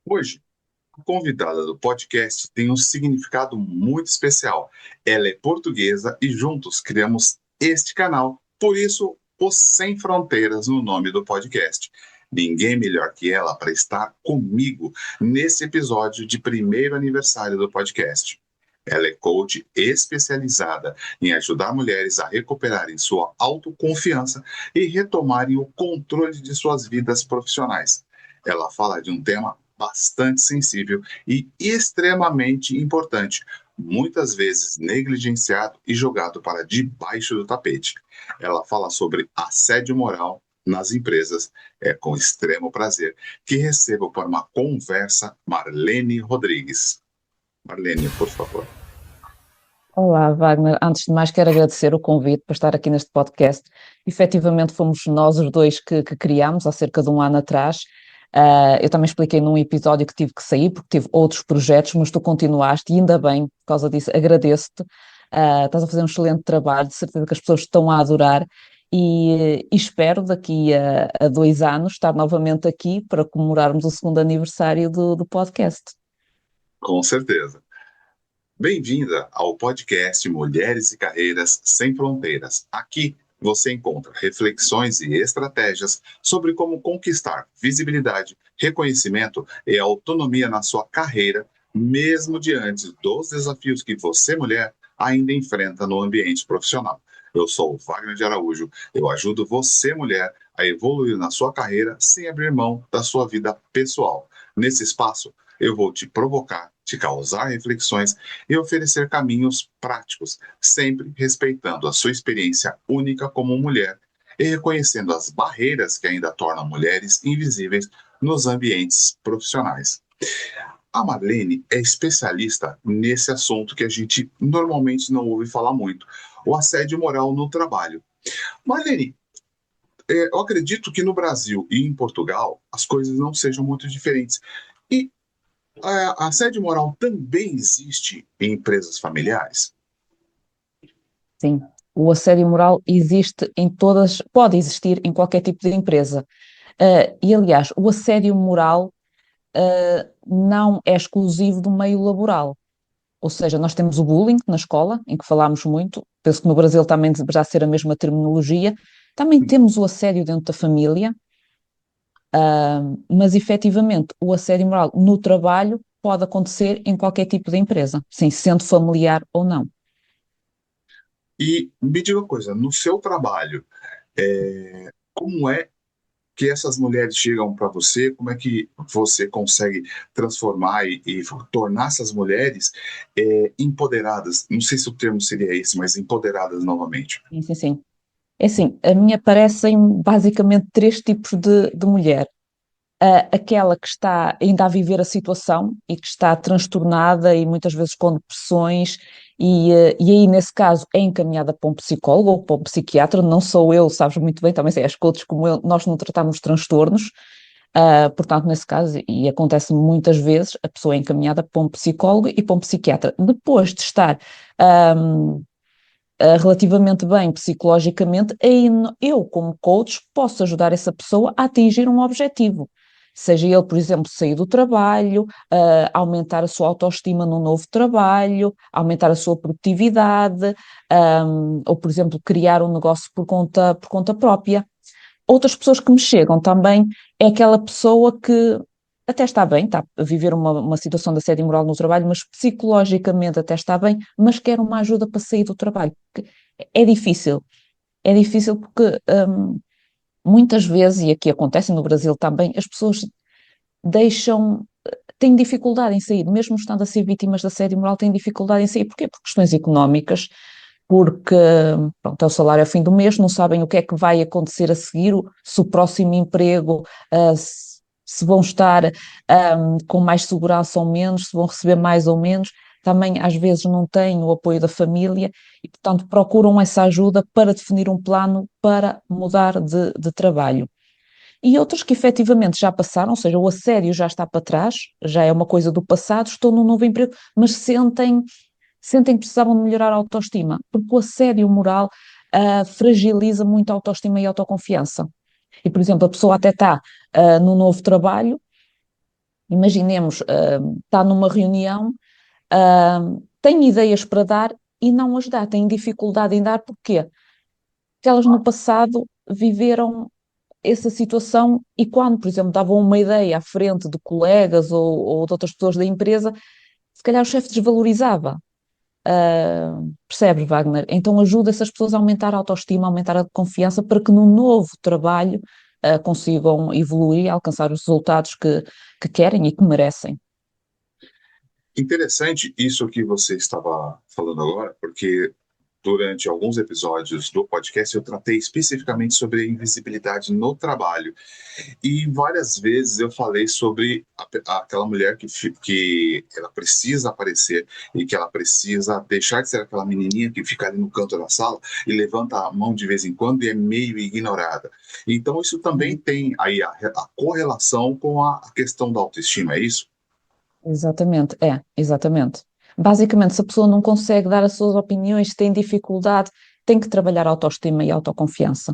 Hoje, a convidada do podcast tem um significado muito especial. Ela é portuguesa e juntos criamos este canal. Por isso, o Sem Fronteiras no nome do podcast. Ninguém melhor que ela para estar comigo nesse episódio de primeiro aniversário do podcast. Ela é coach especializada em ajudar mulheres a recuperarem sua autoconfiança e retomarem o controle de suas vidas profissionais. Ela fala de um tema bastante sensível e extremamente importante, muitas vezes negligenciado e jogado para debaixo do tapete. Ela fala sobre assédio moral nas empresas. É com extremo prazer que recebo para uma conversa Marlene Rodrigues. Marlene, por favor. Olá, Wagner. Antes de mais, quero agradecer o convite para estar aqui neste podcast. Efetivamente, fomos nós os dois que criámos há cerca de um ano atrás. Eu também expliquei num episódio que tive que sair, porque tive outros projetos, mas tu continuaste e ainda bem, por causa disso, agradeço-te. Estás a fazer um excelente trabalho, de certeza que as pessoas estão a adorar e espero daqui a 2 anos estar novamente aqui para comemorarmos o segundo aniversário do podcast. Com certeza. Bem-vinda ao podcast Mulheres e Carreiras Sem Fronteiras. Aqui você encontra reflexões e estratégias sobre como conquistar visibilidade, reconhecimento e autonomia na sua carreira, mesmo diante dos desafios que você, mulher, ainda enfrenta no ambiente profissional. Eu sou o Wagner de Araújo. Eu ajudo você, mulher, a evoluir na sua carreira sem abrir mão da sua vida pessoal. Nesse espaço, eu vou te provocar, te causar reflexões e oferecer caminhos práticos, sempre respeitando a sua experiência única como mulher e reconhecendo as barreiras que ainda tornam mulheres invisíveis nos ambientes profissionais. A Marlene é especialista nesse assunto que a gente normalmente não ouve falar muito, o assédio moral no trabalho. Marlene, eu acredito que no Brasil e em Portugal as coisas não sejam muito diferentes. E a assédio moral também existe em empresas familiares? Sim, o assédio moral existe em todas, pode existir em qualquer tipo de empresa. E aliás, o assédio moral, não é exclusivo do meio laboral. Ou seja, nós temos o bullying na escola, em que falámos muito, penso que no Brasil também deverá ser a mesma terminologia. Também temos o assédio dentro da família, mas efetivamente o assédio moral no trabalho pode acontecer em qualquer tipo de empresa, sim, sendo familiar ou não. E me diga uma coisa, no seu trabalho, como é que essas mulheres chegam para você? Como é que você consegue transformar e tornar essas mulheres empoderadas? Não sei se o termo seria esse, mas empoderadas novamente. Sim, sim, sim. É assim, a mim aparecem basicamente três tipos de mulher. Aquela que está ainda a viver a situação e que está transtornada e muitas vezes com depressões, e aí, nesse caso, é encaminhada para um psicólogo ou para um psiquiatra. Não sou eu, sabes muito bem, também sei, as coaches como eu, nós não tratamos transtornos. Portanto, nesse caso, e acontece muitas vezes, a pessoa é encaminhada para um psicólogo e para um psiquiatra. Depois de estar um, relativamente bem psicologicamente, aí eu, como coach, posso ajudar essa pessoa a atingir um objetivo. Seja ele, por exemplo, sair do trabalho, aumentar a sua autoestima no novo trabalho, aumentar a sua produtividade, ou, por exemplo, criar um negócio por conta própria. Outras pessoas que me chegam também é aquela pessoa que até está bem, está a viver uma situação de assédio moral no trabalho, mas psicologicamente até está bem, mas quer uma ajuda para sair do trabalho. É difícil, é difícil porque muitas vezes, e aqui acontece no Brasil também, as pessoas deixam, têm dificuldade em sair, mesmo estando a ser vítimas de assédio moral, têm dificuldade em sair. Porquê? Por questões económicas, porque pronto, é o salário ao fim do mês, não sabem o que é que vai acontecer a seguir, se o próximo emprego, se vão estar com mais segurança ou menos, se vão receber mais ou menos. Também às vezes não têm o apoio da família e, portanto, procuram essa ajuda para definir um plano para mudar de trabalho. E outros que efetivamente já passaram, ou seja, o assédio já está para trás, já é uma coisa do passado, estão num novo emprego, mas sentem que precisavam de melhorar a autoestima, porque o assédio moral fragiliza muito a autoestima e a autoconfiança. E, por exemplo, a pessoa até está no novo trabalho, Imaginemos, está numa reunião, tem ideias para dar e não as dá, tem dificuldade em dar, porquê? Porque elas no passado viveram essa situação e quando, por exemplo, davam uma ideia à frente de colegas ou de outras pessoas da empresa, se calhar o chefe desvalorizava. Percebes, Wagner? Então ajuda essas pessoas a aumentar a autoestima, a aumentar a confiança para que no novo trabalho consigam evoluir e alcançar os resultados que querem e que merecem. Interessante isso que você estava falando agora, porque durante alguns episódios do podcast eu tratei especificamente sobre a invisibilidade no trabalho. E várias vezes eu falei sobre aquela mulher que ela precisa aparecer e que ela precisa deixar de ser aquela menininha que fica ali no canto da sala e levanta a mão de vez em quando e é meio ignorada. Então isso também Uhum. tem aí a correlação com a questão da autoestima, é isso? Exatamente, exatamente. Basicamente, se a pessoa não consegue dar as suas opiniões, tem dificuldade, tem que trabalhar autoestima e autoconfiança.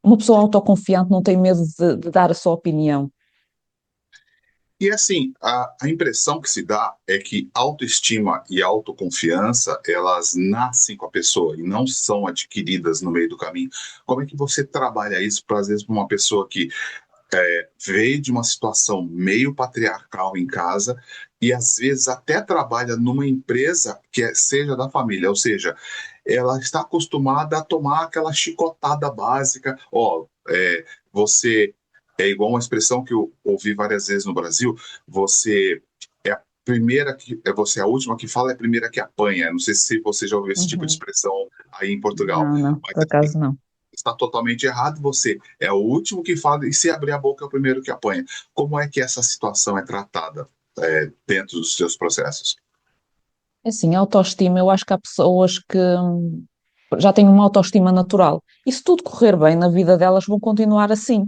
Uma pessoa autoconfiante não tem medo de dar a sua opinião. E assim, a impressão que se dá é que autoestima e autoconfiança, elas nascem com a pessoa e não são adquiridas no meio do caminho. Como é que você trabalha isso para, às vezes, para uma pessoa que veio de uma situação meio patriarcal em casa e às vezes até trabalha numa empresa que seja da família, ou seja, ela está acostumada a tomar aquela chicotada básica, ó, você é igual uma expressão que eu ouvi várias vezes no Brasil, você é a primeira que você é a última que fala, é a primeira que apanha. Não sei se você já ouviu esse tipo de Uhum. expressão aí em Portugal, Não, não, mas por assim, acaso não. está totalmente errado, você é o último que fala e se abrir a boca é o primeiro que apanha. Como é que essa situação é tratada dentro dos seus processos? É assim, a autoestima, eu acho que há pessoas que já têm uma autoestima natural. E se tudo correr bem na vida delas, vão continuar assim.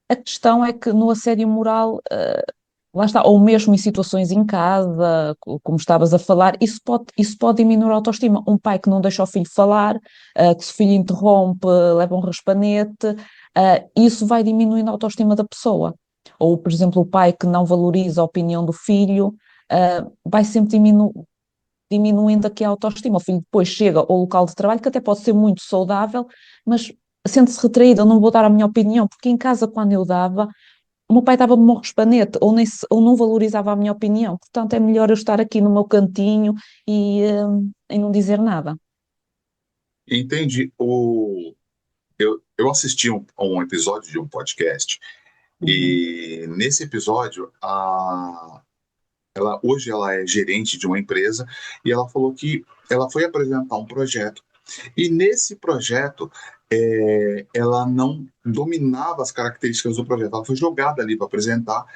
A questão é que no assédio moral, lá está, ou mesmo em situações em casa, como estavas a falar, isso pode diminuir a autoestima. Um pai que não deixa o filho falar, que se o filho interrompe, leva um raspanete, isso vai diminuindo a autoestima da pessoa. Ou, por exemplo, o pai que não valoriza a opinião do filho, vai sempre diminuindo aqui a autoestima. O filho depois chega ao local de trabalho, que até pode ser muito saudável, mas sente-se retraído, eu não vou dar a minha opinião, porque em casa, quando eu dava, o meu pai dava-me um raspanete, ou não valorizava a minha opinião. Portanto, é melhor eu estar aqui no meu cantinho e não dizer nada. Entende? Eu assisti a um episódio de um podcast Uhum, e nesse episódio hoje ela é gerente de uma empresa e ela falou que ela foi apresentar um projeto e nesse projeto ela não dominava as características do projeto, ela foi jogada ali para apresentar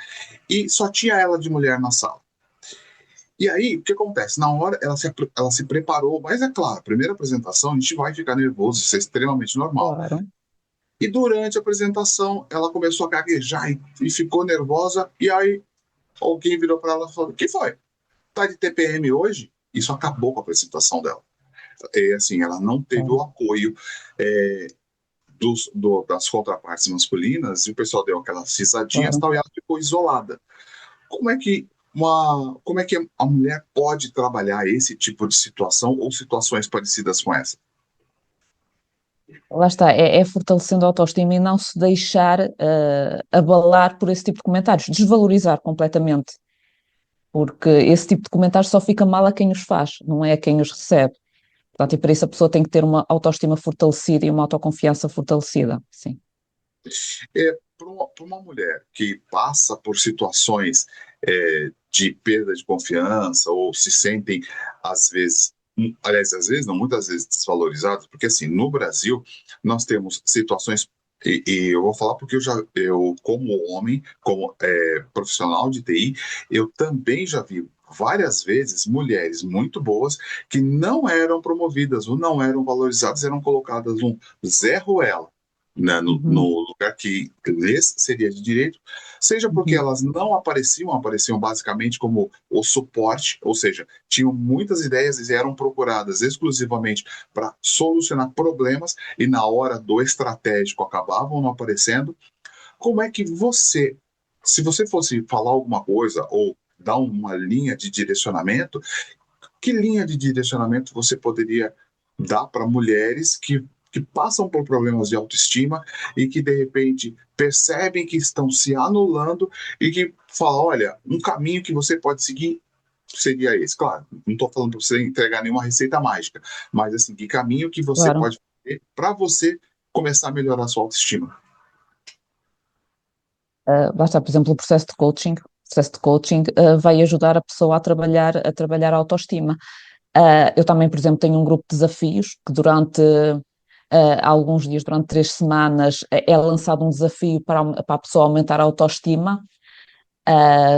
e só tinha ela de mulher na sala. E aí, o que acontece? Na hora, ela se preparou, mas é claro, primeira apresentação, a gente vai ficar nervoso, isso é extremamente normal. claro. E durante a apresentação, ela começou a gaguejar e ficou nervosa, e aí alguém virou para ela e falou: "Que foi? Tá de TPM hoje?" Isso acabou com a apresentação dela. Assim, ela não teve o Claro. apoio é, das contrapartes masculinas, e o pessoal deu aquelas risadinhas e Claro. tal, e ela ficou isolada. Como é que a mulher pode trabalhar esse tipo de situação ou situações parecidas com essa? Lá está, é fortalecendo a autoestima e não se deixar abalar por esse tipo de comentários, desvalorizar completamente, porque esse tipo de comentários só fica mal a quem os faz, não é a quem os recebe. Portanto, e para isso a pessoa tem que ter uma autoestima fortalecida e uma autoconfiança fortalecida. Sim. Para uma mulher que passa por situações de perda de confiança ou se sentem, às vezes, aliás, às vezes, não, muitas vezes desvalorizadas, porque assim, no Brasil, nós temos situações, e eu vou falar porque eu como homem, como profissional de TI, eu também já vi várias vezes mulheres muito boas que não eram promovidas ou não eram valorizadas, eram colocadas um Zé Ruela, né, no Uhum, lugar que lhes seria de direito, seja porque uhum. elas não apareciam basicamente como o suporte, ou seja, tinham muitas ideias e eram procuradas exclusivamente para solucionar problemas e na hora do estratégico acabavam não aparecendo. Como é que você se você fosse falar alguma coisa ou dar uma linha de direcionamento, que linha de direcionamento você poderia dar para mulheres que passam por problemas de autoestima e que, de repente, percebem que estão se anulando e que falam, olha, um caminho que você pode seguir seria esse. Claro, não estou falando para você entregar nenhuma receita mágica, mas, assim, que caminho que você Claro. pode fazer para você começar a melhorar a sua autoestima. Lá está, por exemplo, o processo de coaching. O processo de coaching vai ajudar a pessoa a trabalhar a autoestima. Eu também, por exemplo, tenho um grupo de desafios que durante alguns dias, durante 3 semanas, é lançado um desafio para a pessoa aumentar a autoestima.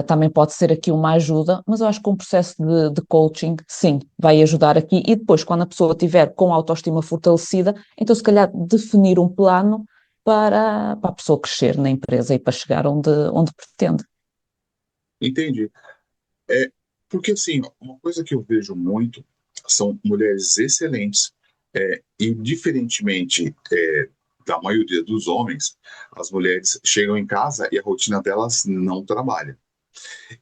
Também pode ser aqui uma ajuda, mas eu acho que um processo de coaching, sim, vai ajudar aqui. E depois, quando a pessoa tiver com a autoestima fortalecida, então se calhar definir um plano para a pessoa crescer na empresa e para chegar onde pretende. Entende? É, porque, assim, uma coisa que eu vejo muito são mulheres excelentes, e diferentemente da maioria dos homens, as mulheres chegam em casa e a rotina delas não trabalha.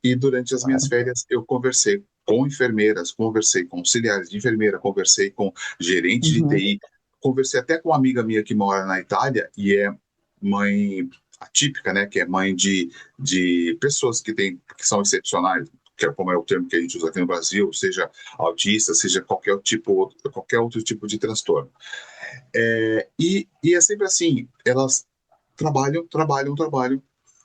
E durante as minhas Claro. férias, eu conversei com enfermeiras, conversei com auxiliares de enfermeira, conversei com gerente de Uhum, TI, conversei até com uma amiga minha que mora na Itália e é mãe atípica, né, que é mãe de pessoas que são excepcionais, que é como é o termo que a gente usa aqui no Brasil, seja autista, seja qualquer outro tipo de transtorno. E é sempre assim, elas trabalham, trabalham, trabalham,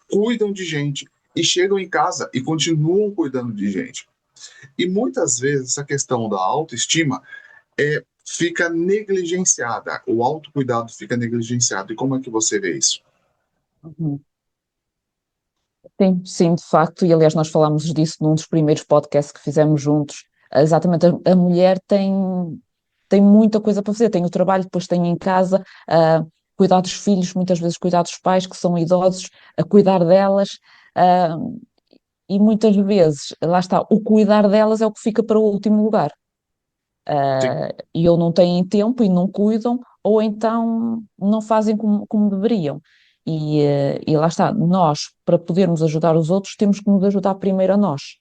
cuidam de gente e chegam em casa e continuam cuidando de gente. E muitas vezes essa questão da autoestima fica negligenciada, o autocuidado fica negligenciado. E como é que você vê isso? uhum. Sim, sim, de facto, e aliás nós falámos disso num dos primeiros podcasts que fizemos juntos. Exatamente, a mulher tem muita coisa para fazer, tem o trabalho, depois tem em casa, cuidar dos filhos, muitas vezes cuidar dos pais que são idosos, a cuidar delas, ah, e muitas vezes, lá está, o cuidar delas é o que fica para o último lugar. Sim, E ou não têm tempo e não cuidam, ou então não fazem como deveriam. E lá está, nós, para podermos ajudar os outros, temos que nos ajudar primeiro a nós.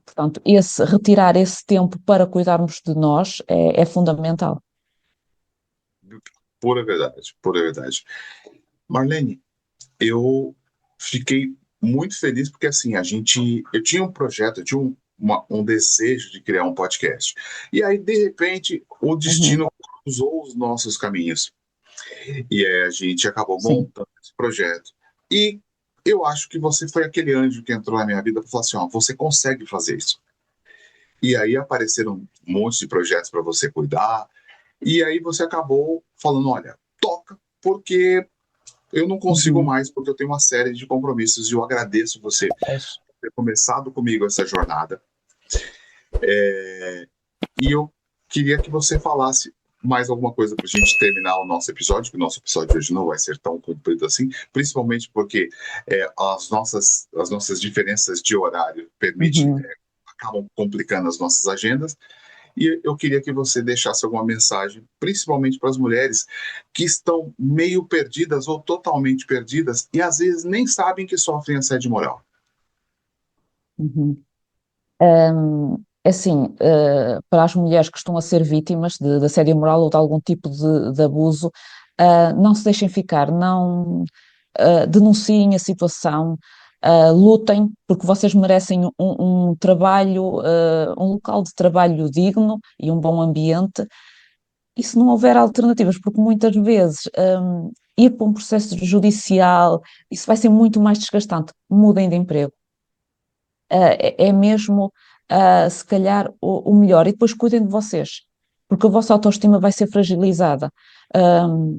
Portanto, retirar esse tempo para cuidarmos de nós é fundamental. pura verdade, pura verdade. Marlene, eu fiquei muito feliz porque assim, eu tinha um projeto, eu tinha um desejo de criar um podcast. E aí, de repente, o Uhum, destino cruzou os nossos caminhos. E aí a gente acabou sim. montando esse projeto. E eu acho que você foi aquele anjo que entrou na minha vida e falou assim: ó, você consegue fazer isso. E aí apareceram um monte de projetos para você cuidar. E aí você acabou falando: olha, toca, porque eu não consigo Uhum. mais, porque eu tenho uma série de compromissos. E eu agradeço você Pois. ter começado comigo essa jornada. E eu queria que você falasse mais alguma coisa para a gente terminar o nosso episódio, que o nosso episódio de hoje não vai ser tão comprido assim, principalmente porque as nossas diferenças de horário Uhum. acabam complicando as nossas agendas. E eu queria que você deixasse alguma mensagem, principalmente para as mulheres que estão meio perdidas ou totalmente perdidas e às vezes nem sabem que sofrem assédio moral. Uhum. É assim, para as mulheres que estão a ser vítimas de assédio moral ou de algum tipo de abuso, não se deixem ficar, não denunciem a situação, lutem, porque vocês merecem um trabalho, um local de trabalho digno e um bom ambiente, e se não houver alternativas, porque muitas vezes ir para um processo judicial, isso vai ser muito mais desgastante, mudem de emprego. É mesmo, se calhar, o melhor. E depois cuidem de vocês, porque a vossa autoestima vai ser fragilizada.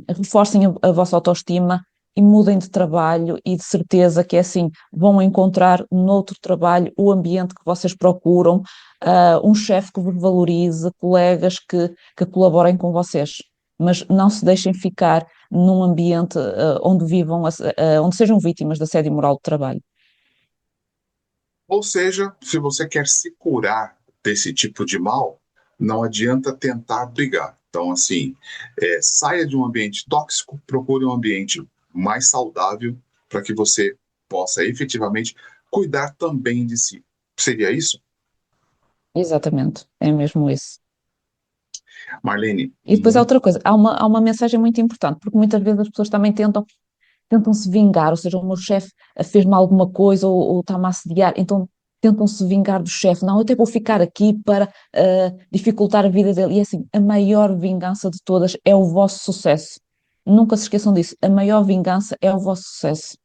Reforcem a vossa autoestima e mudem de trabalho e de certeza que é assim, vão encontrar noutro trabalho o ambiente que vocês procuram, um chefe que vos valorize, colegas que colaborem com vocês. Mas não se deixem ficar num ambiente, onde vivam, onde sejam vítimas de assédio moral de trabalho. Ou seja, se você quer se curar desse tipo de mal, não adianta tentar brigar. Então, assim, saia de um ambiente tóxico, procure um ambiente mais saudável para que você possa efetivamente cuidar também de si. Seria isso? Exatamente, é mesmo isso. Marlene, E depois há muito outra coisa, há uma mensagem muito importante, porque muitas vezes as pessoas também tentam se vingar, ou seja, o meu chefe fez-me alguma coisa ou está-me a assediar, então tentam se vingar do chefe. Não, eu até vou ficar aqui para dificultar a vida dele. E é assim, a maior vingança de todas é o vosso sucesso. Nunca se esqueçam disso. A maior vingança é o vosso sucesso.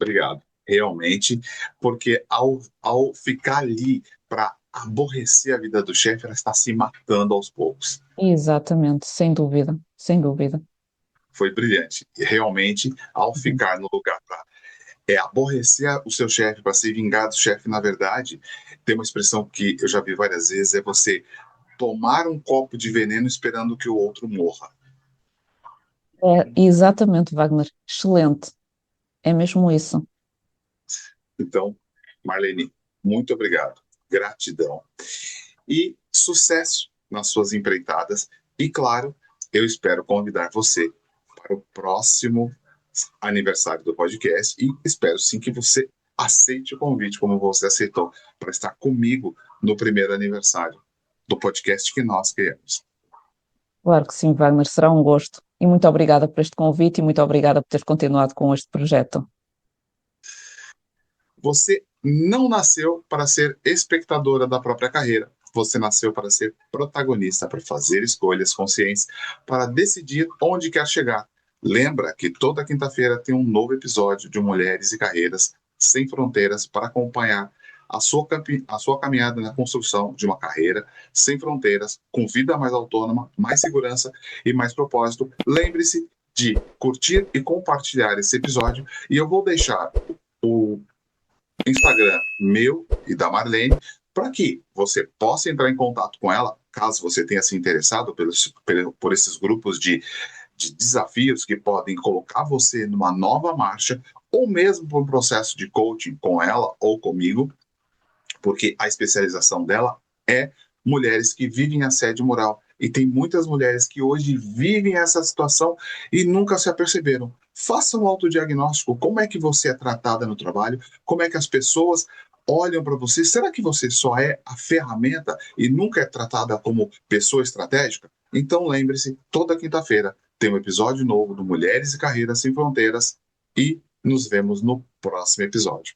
obrigado. Realmente, porque ao ficar ali para aborrecer a vida do chefe, ela está se matando aos poucos. Exatamente, sem dúvida, sem dúvida. Foi brilhante. E realmente, ao Uhum. ficar no lugar para aborrecer o seu chefe, para se vingar do chefe, na verdade, tem uma expressão que eu já vi várias vezes, é você tomar um copo de veneno esperando que o outro morra. É, exatamente, Wagner. Excelente. É mesmo isso. Então, Marlene, muito obrigado. Gratidão. E sucesso nas suas empreitadas. E, claro, eu espero convidar você para o próximo aniversário do podcast e espero sim que você aceite o convite, como você aceitou, para estar comigo no primeiro aniversário do podcast que nós criamos. Claro que sim, Wagner. Será um gosto. E muito obrigada por este convite e muito obrigada por teres continuado com este projeto. Você não nasceu para ser espectadora da própria carreira. Você nasceu para ser protagonista, para fazer escolhas conscientes, para decidir onde quer chegar. Lembra que toda quinta-feira tem um novo episódio de Mulheres e Carreiras Sem Fronteiras para acompanhar a sua caminhada na construção de uma carreira sem fronteiras, com vida mais autônoma, mais segurança e mais propósito. Lembre-se de curtir e compartilhar esse episódio e eu vou deixar o Instagram meu e da Marlene, para que você possa entrar em contato com ela, caso você tenha se interessado por esses grupos de desafios que podem colocar você numa nova marcha, ou mesmo por um processo de coaching com ela ou comigo, porque a especialização dela é mulheres que vivem assédio moral. E tem muitas mulheres que hoje vivem essa situação e nunca se aperceberam. Faça um autodiagnóstico. Como é que você é tratada no trabalho? Como é que as pessoas olham para você? Será que você só é a ferramenta e nunca é tratada como pessoa estratégica? Então lembre-se, toda quinta-feira tem um episódio novo do Mulheres e Carreiras Sem Fronteiras e nos vemos no próximo episódio.